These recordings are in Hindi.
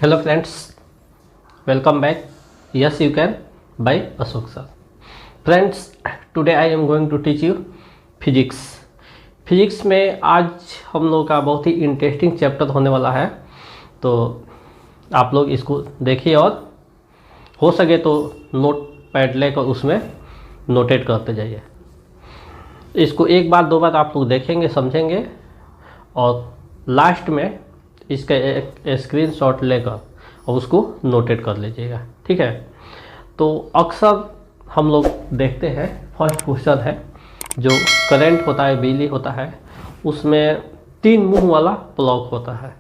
Hello friends, welcome back. Yes, you can by Ashok sir. Friends, today I am going to teach you physics. Physics में आज हम लोग का बहुत ही इंटरेस्टिंग चैप्टर होने वाला है, तो आप लोग इसको देखिए और हो सके तो नोट पैड लेकर उसमें नोटेट करते जाइए। इसको एक बार दो बार आप लोग देखेंगे, समझेंगे और लास्ट में इसका एक स्क्रीनशॉट लेकर और उसको नोटेट कर लीजिएगा, ठीक है। तो अक्सर हम लोग देखते हैं, फर्स्ट क्वेश्चन है, जो करंट होता है, बिजली होता है, उसमें 3 मुंह वाला प्लग होता है।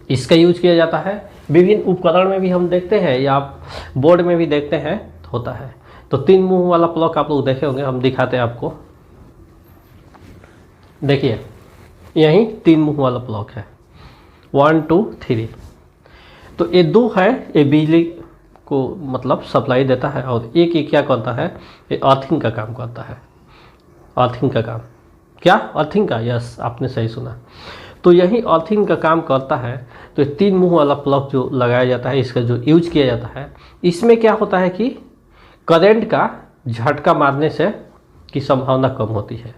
इसका यूज किया जाता है विभिन्न उपकरण में भी हम देखते हैं या बोर्ड में भी देखते हैं होता है। तो 3 मुंह वाला प्लग आप लोग देखे होंगे, हम दिखाते हैं आपको। देखिए यही 3 मुंह वाला प्लग है, 1 2 3। तो ये 2 है, ये बिजली को मतलब सप्लाई देता है, और एक ये क्या करता है, ये अर्थिंग का काम करता है। अर्थिंग का काम, क्या अर्थिंग का? यस, आपने सही सुना। तो यही अर्थिंग का काम करता है। तो 3 मुंह वाला प्लग जो लगाया जाता है, इसका जो यूज किया जाता है, इसमें क्या होता है कि करंट का झटका मारने से की संभावना कम होती है,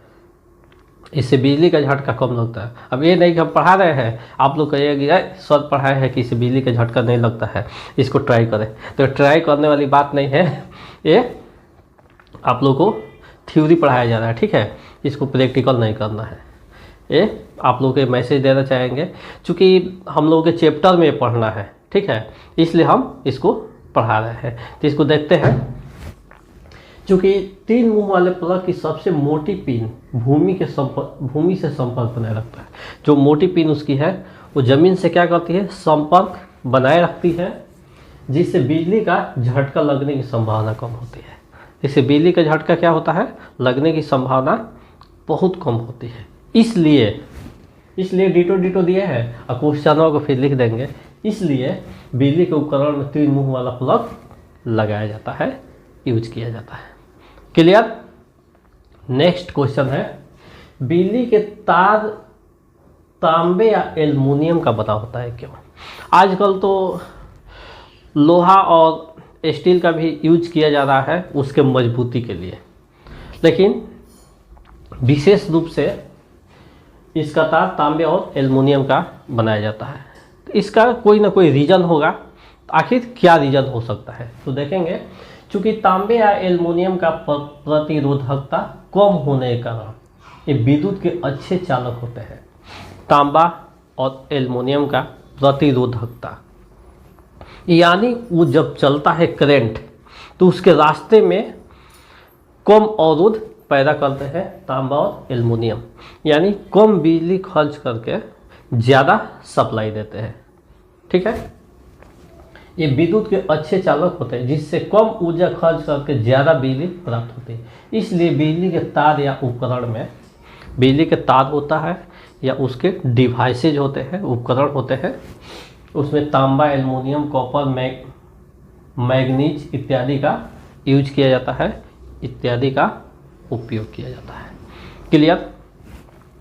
इससे बिजली का झटका कम लगता है। अब ये नहीं कि हम पढ़ा रहे हैं, आप लोग कहिएगा सर पढ़ाए हैं कि इससे बिजली का झटका नहीं लगता है, इसको ट्राई करें। तो ट्राई करने वाली बात नहीं है, ये आप लोग को थ्योरी पढ़ाया जा रहा है, ठीक है। इसको प्रैक्टिकल नहीं करना है। ये आप लोग के मैसेज देना चाहेंगे, चूँकि हम लोगों के चैप्टर में पढ़ना है, ठीक है, इसलिए हम इसको पढ़ा रहे हैं। तो इसको देखते हैं। चूँकि 3 मुंह वाले प्लग की सबसे मोटी पिन भूमि से संपर्क बनाए रखता है। जो मोटी पिन उसकी है वो ज़मीन से क्या करती है, संपर्क बनाए रखती है, जिससे बिजली का झटका लगने की संभावना कम होती है। इससे बिजली का झटका क्या होता है, लगने की संभावना बहुत कम होती है। इसलिए डिटो दिए हैं और क्वेश्चनों को फिर लिख देंगे। इसलिए बिजली के उपकरण में 3 मुंह वाला प्लग लगाया जाता है, यूज किया जाता है। क्लियर? नेक्स्ट क्वेश्चन है, बिजली के तार तांबे या एल्युमिनियम का बना होता है क्यों? आजकल तो लोहा और स्टील का भी यूज किया जा रहा है उसके मजबूती के लिए, लेकिन विशेष रूप से इसका तार तांबे और एल्युमिनियम का बनाया जाता है। तो इसका कोई ना कोई रीज़न होगा। आखिर क्या रीज़न हो सकता है, तो देखेंगे। चूँकि तांबे या एल्युमिनियम का प्रतिरोधकता कम होने के कारण ये विद्युत के अच्छे चालक होते हैं। तांबा और एल्युमिनियम का प्रतिरोधकता, यानी वो जब चलता है करंट, तो उसके रास्ते में कम अवरोध पैदा करते हैं तांबा और एल्युमिनियम, यानी कम बिजली खर्च करके ज़्यादा सप्लाई देते हैं, ठीक है। ये विद्युत के अच्छे चालक होते हैं, जिससे कम ऊर्जा खर्च करके ज़्यादा बिजली प्राप्त होती है। इसलिए बिजली के तार या उपकरण में बिजली के तार होता है या उसके डिवाइसेज होते हैं, उपकरण होते हैं, उसमें तांबा, एल्युमिनियम, कॉपर, मैग्नीज इत्यादि का यूज किया जाता है, इत्यादि का उपयोग किया जाता है। क्लियर?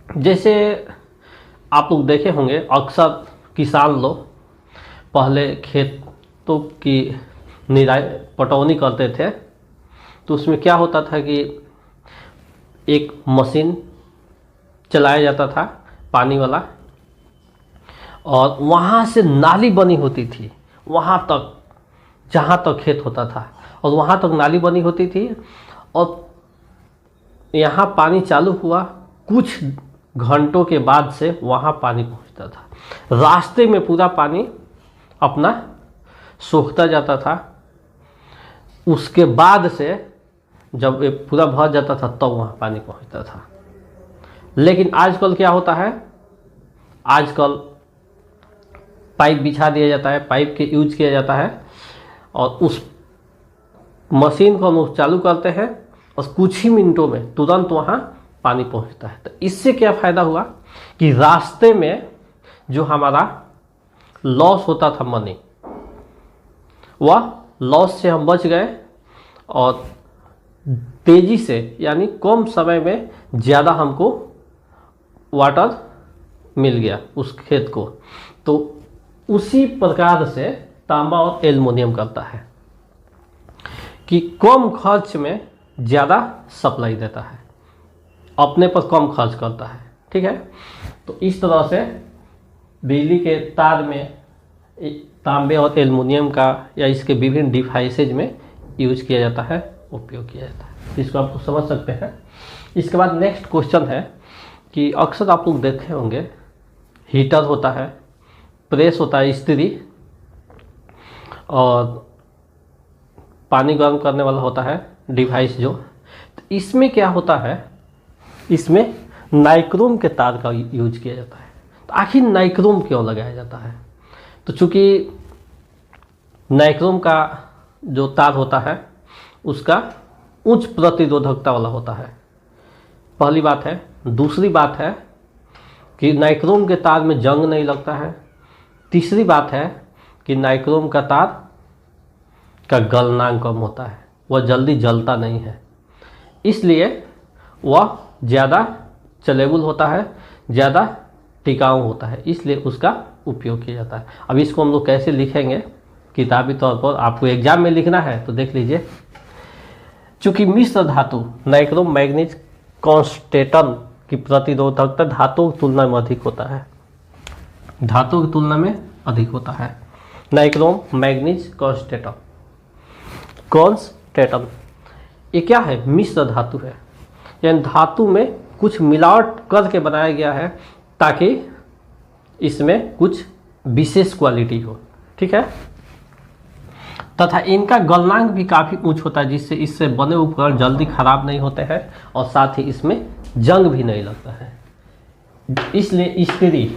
जैसे आप लोग देखे होंगे, अक्सर किसान लोग पहले खेतों की निराई पटौनी करते थे, तो उसमें क्या होता था कि एक मशीन चलाया जाता था पानी वाला, और वहाँ से नाली बनी होती थी, वहाँ तक जहाँ तक खेत होता था, और वहाँ तक नाली बनी होती थी, और यहाँ पानी चालू हुआ, कुछ घंटों के बाद से वहाँ पानी पहुँचता था। रास्ते में पूरा पानी अपना सोखता जाता था। उसके बाद से जब ये पूरा भर जाता था तब वहाँ पानी पहुँचता था। लेकिन आजकल क्या होता है, आजकल पाइप बिछा दिया जाता है, पाइप के यूज किया जाता है, और उस मशीन को हम चालू करते हैं और कुछ ही मिनटों में तुरंत वहाँ पानी पहुँचता है। तो इससे क्या फ़ायदा हुआ कि रास्ते में जो हमारा लॉस होता था मनी, वह लॉस से हम बच गए, और तेज़ी से यानी कम समय में ज़्यादा हमको वाटर मिल गया उस खेत को। तो उसी प्रकार से तांबा और एल्युमिनियम करता है कि कम खर्च में ज़्यादा सप्लाई देता है, अपने पर कम खर्च करता है। ठीक है, तो इस तरह से बिजली के तार में तांबे और एल्युमिनियम का या इसके विभिन्न डिवाइसेज में यूज किया जाता है, उपयोग किया जाता है। इसको आप समझ सकते हैं। इसके बाद नेक्स्ट क्वेश्चन है कि अक्सर आप लोग देखे होंगे हीटर होता है, प्रेस होता है, इस्त्री, और पानी गर्म करने वाला होता है डिवाइस जो। तो इसमें क्या होता है, इसमें नाइक्रोम के तार का यूज किया जाता है। तो आखिर नाइक्रोम क्यों लगाया जाता है? तो चूँकि नाइक्रोम का जो तार होता है उसका उच्च प्रतिरोधकता वाला होता है, पहली बात है। दूसरी बात है कि नाइक्रोम के तार में जंग नहीं लगता है। तीसरी बात है कि नाइक्रोम का तार का गलनांक कम होता है, वह जल्दी जलता नहीं है, इसलिए वह ज़्यादा चलेबल होता है, ज़्यादा टिकाऊ होता है, इसलिए उसका उपयोग किया जाता है। अब इसको हम लोग कैसे लिखेंगे किताबी तौर पर, आपको एग्जाम में लिखना है तो देख लीजिए। चूँकि मिश्र धातु नाइक्रोम मैग्नीज कॉन्स्टेंटन की प्रतिरोधकता धातुओं की तुलना में अधिक होता है, धातुओं की तुलना में अधिक होता है। नाइक्रोम मैग्नीज कॉन्स्टेंटन ये क्या है? मिश्र धातु है, यानी धातु में कुछ मिलावट करके बनाया गया है ताकि इसमें कुछ विशेष क्वालिटी हो। ठीक है, तथा इनका गलनांक भी काफ़ी उच्च होता है, जिससे इससे बने उपकरण जल्दी खराब नहीं होते हैं और साथ ही इसमें जंग भी नहीं लगता है। इसलिए इस्त्री,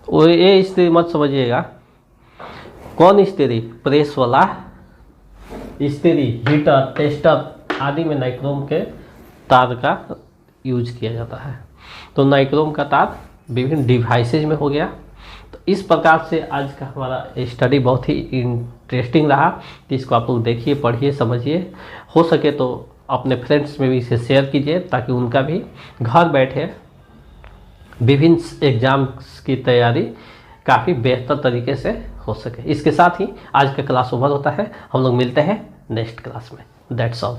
और ये इस्त्री मत समझिएगा, कौन इस्त्री? प्रेस वाला इस्त्री, हीटर, टेस्टर आदि में नाइक्रोम के तार का यूज किया जाता है। तो नाइक्रोम का तार विभिन्न डिवाइसेज में हो गया। तो इस प्रकार से आज का हमारा स्टडी बहुत ही इंटरेस्टिंग रहा। तो इसको आप लोग देखिए, पढ़िए, समझिए, हो सके तो अपने फ्रेंड्स में भी इसे शेयर कीजिए ताकि उनका भी घर बैठे विभिन्न एग्जाम्स की तैयारी काफ़ी बेहतर तरीके से हो सके। इसके साथ ही आज का क्लास ओवर होता है। हम लोग मिलते हैं नेक्स्ट क्लास में। That's all.